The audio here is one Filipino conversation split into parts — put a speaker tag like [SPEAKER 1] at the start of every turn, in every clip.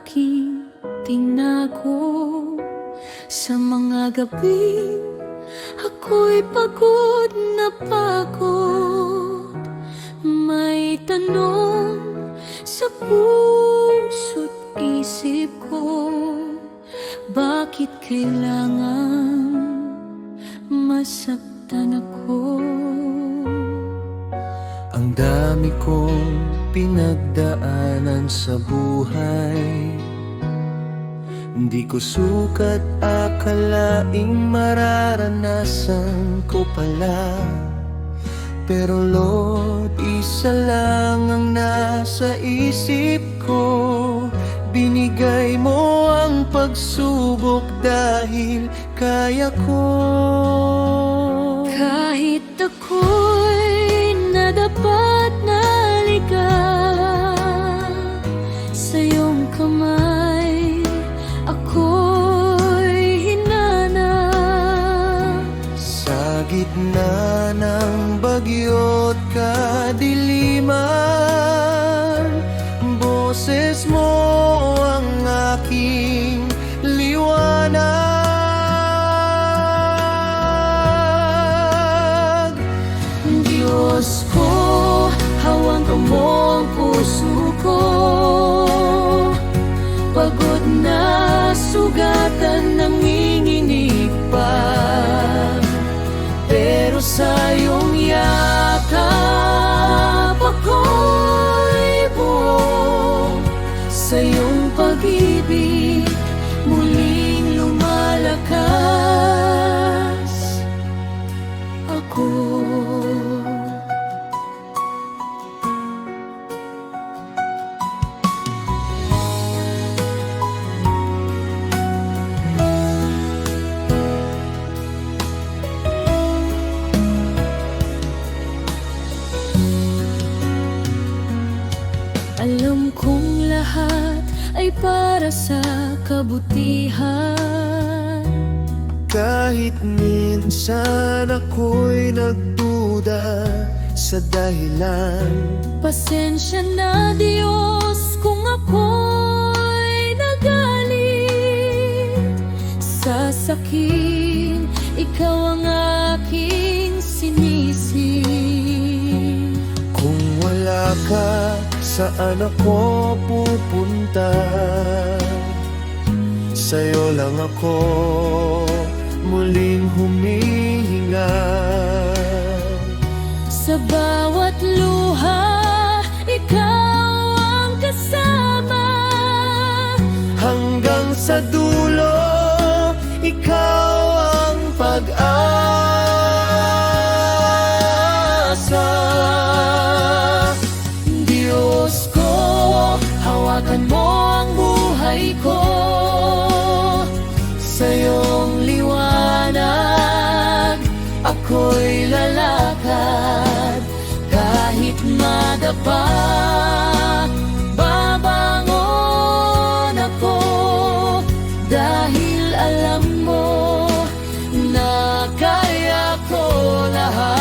[SPEAKER 1] aking tinago. Sa mga gabi, ako'y pagod na pagod. May tanong sa puso't isip ko, bakit kailangan masaktan ako?
[SPEAKER 2] Ang dami kong pinagdaanan sa buhay, hindi ko sukat akalaing mararanasan ko pala. Pero Lord, isa lang ang nasa isip ko, binigay mo ang pagsubok dahil kaya ko.
[SPEAKER 1] Kahit ako'y nadapat na ligaw sa iyong kamay, ako'y hinanap.
[SPEAKER 2] Sa gitna ng bagyo't kadiliman, boses mo ang aking liwanag.
[SPEAKER 1] Diyos ko, hawakan mo ang puso ko. Pagod na sugatan, nanginginig pa, pero sa iyong yakap ako'y buo. Sa iyong pag-ibig muling lumalakas ako. Alam kong lahat ay para sa kabutihan.
[SPEAKER 2] Kahit minsan ako'y nagduda sa dahilan,
[SPEAKER 1] Pasensya na Diyos kung ako'y nagalit. Sa sakit, ikaw ang aking sinisi.
[SPEAKER 2] kung wala ka, saan ako pupunta? Sa'yo lang ako muling humihinga.
[SPEAKER 1] Sa bawat luha, ikaw ang kasama.
[SPEAKER 2] Hanggang sa dulo, ikaw ang pag-asa.
[SPEAKER 1] Diyos ko, hawakan mo ang buhay ko. Sa iyong liwanag, ako'y lalakad. Kahit madapa, babangon ako. Dahil alam mo na kaya ko lahat.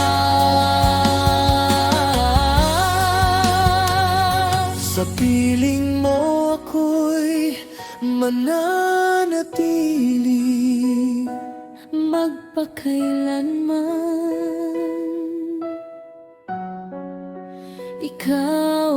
[SPEAKER 2] Sa piling mo ako'y mananatili,
[SPEAKER 1] magpakailanman ikaw